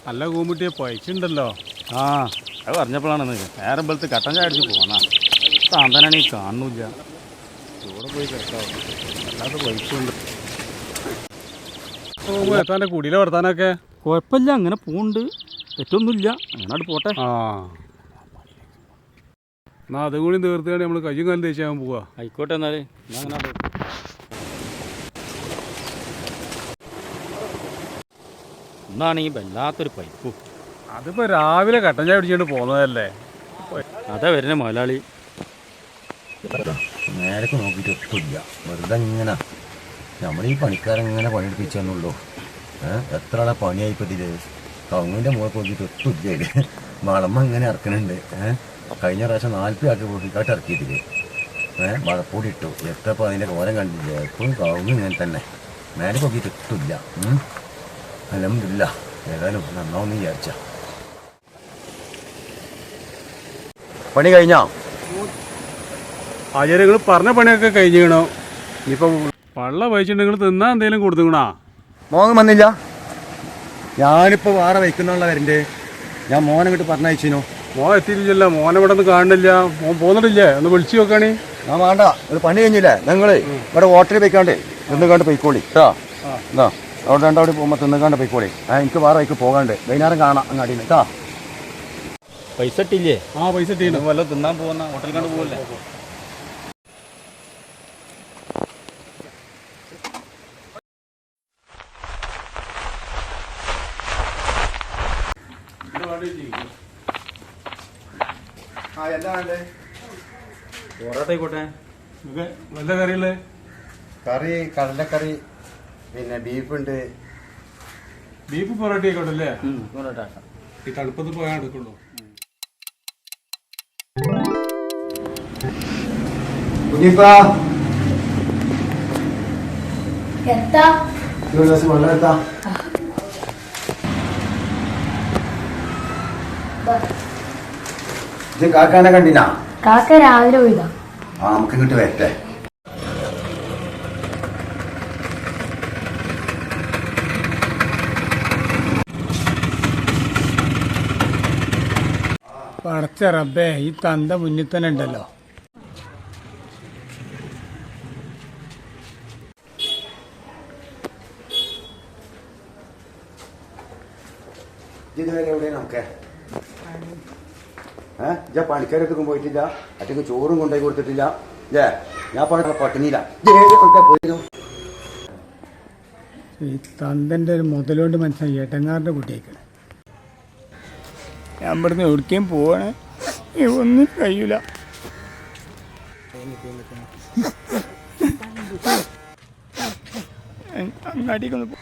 നല്ല കൂമ്പിട്ടിയെ പൈച്ചുണ്ടല്ലോ. ആ അത് പറഞ്ഞപ്പോഴാണ് നേരം വെളുത്ത് കട്ടൻ ചായ അടിച്ച് പോന്നാ താന്തനാണ് ഈ കാണുന്നില്ല. ഇവിടെ പോയി കിടക്കാവും, അല്ലാതെ പൈച്ചുണ്ട്. എത്താൻ്റെ കുടിയിലെ വർത്താനൊക്കെ കുഴപ്പമില്ല, അങ്ങനെ പോകുന്നുണ്ട്, തെറ്റൊന്നുമില്ല, അങ്ങനെ പോട്ടെ. ആ എന്നാ അതും കൂടി തീർത്തുകൊണ്ട് നമ്മൾ കയ്യും കാലം തേച്ചാൻ പോവാ. ആയിക്കോട്ടെ എന്നാല് അങ്ങനെ ഒന്നാണെങ്കിൽ വല്ലാത്തൊരു പൈപ്പും. അതിപ്പോൾ രാവിലെ കട്ടൻ ചായ പിടിച്ചുകൊണ്ട് പോകുന്നതല്ലേ. അതാ വരുന്ന മുതലാളി. നേരൊക്കെ നോക്കിയിട്ട് ഒട്ടുമില്ല, വെറുതെ ഇങ്ങനെ നമ്മൾ ഈ പണിക്കാരെങ്ങനെ പണിയെടുപ്പിച്ചെന്നുള്ളൂ. എത്ര ആളെ പണിയായിപ്പോൾ ഇതിൽ കവുങ്ങിൻ്റെ മുകളിൽ നോക്കിയിട്ട് ഒട്ടുമില്ല. വളമ്മ ഇങ്ങനെ ഇറക്കുന്നുണ്ട്. കഴിഞ്ഞ പ്രാവശ്യം 40 ആക്കി പൊട്ടിക്കാട്ട് ഇറക്കിയിട്ടില്ലേ. വളപ്പൊടി ഇട്ടു, എത്രപ്പോൾ അതിൻ്റെ കോരം കണ്ടില്ല. എപ്പോഴും കവുങ്ങ് ഇങ്ങനെ തന്നെ, മേലെ നോക്കിയിട്ട് ഒട്ടുമില്ല. അൽഹംദുലില്ലാ, ഏതായാലും നന്നാവെന്ന് വിചാരിച്ച. പണി കഴിഞ്ഞോ? ആചാര്യങ്ങൾ പറഞ്ഞ പണിയൊക്കെ കഴിഞ്ഞിക്കണോ? ഇനിയിപ്പോൾ വള്ള വഹിച്ചിട്ടുണ്ടെങ്കിൽ തിന്നാൻ എന്തെങ്കിലും കൊടുത്തുക്കണാ? മോൻ വന്നില്ല. ഞാനിപ്പോൾ വേറെ വയ്ക്കുന്നുള്ള വരണ്ടേ. ഞാൻ മോനെ ഇങ്ങോട്ട് പറഞ്ഞയച്ചിനോ. മോൻ എത്തിയിട്ടില്ല, മോനെ ഇവിടെ നിന്ന് കാണുന്നില്ല. മോൻ പോന്നിട്ടില്ലേ? ഒന്ന് വിളിച്ചു നോക്കാണി. ഞാൻ വേണ്ട, ഇത് പണി കഴിഞ്ഞില്ലേ. നിങ്ങൾ ഇവിടെ ഹോട്ടലിൽ പോയിക്കാണ്ട് തിന്നുകാണ്ട് പോയിക്കോളി കേട്ടോ. എന്താ അവിടെ രണ്ടവിടെ പോകുമ്പോൾ തിന്നുകാണ്ട് പോയിക്കോളി. എനിക്ക് വേറെ വൈക്ക് പോകാണ്ട്, വൈകുന്നേരം കാണാം അങ്ങാടിയിൽ കേട്ടോ. പൈസ ഇട്ടില്ലേ? ആ പൈസ ഇട്ടീനു. വല്ല തിന്നാൻ പോകുന്ന ഹോട്ടലിൽ കണ്ട് പോകല്ലേ. പൊറോട്ട വല്ല കറിയല്ലേ? കറി കടലക്കറി, പിന്നെ ബീഫുണ്ട്. ബീഫ് പൊറോട്ട ആയിക്കോട്ടല്ലേ? പൊറോട്ട ഈ തണുപ്പത്ത് പോയാൽ എടുക്കുള്ളൂ. കാക്കാനെ കണ്ടിനാ? കാക്ക രാവിലെ പോയതാ. നമുക്ക് ഇങ്ങോട്ട് വരട്ടെ. പടച്ച റബ്ബേ, ഈ തന്ത മുന്നിൽ തന്നെ ഉണ്ടല്ലോ. ഇതുവരെ എവിടെ നമുക്ക് പണിക്കാരത്തേക്കും പോയിട്ടില്ല, അറ്റക്ക് ചോറും കൊണ്ടുപോയി കൊടുത്തിട്ടില്ല. ഞാൻ പട്ടിണിയില്ല. ഈ തന്തൻ്റെ ഒരു മുതലോണ്ട് മനസ്സിലായി ഏട്ടങ്ങാറിൻ്റെ കുട്ടിയേക്കാണ്. ഞാൻ ഇവിടുന്ന് എവിടേക്കും പോവാണ്, ഒന്നും കഴിയൂല. അങ്ങാടിക്കൊന്ന് പോ.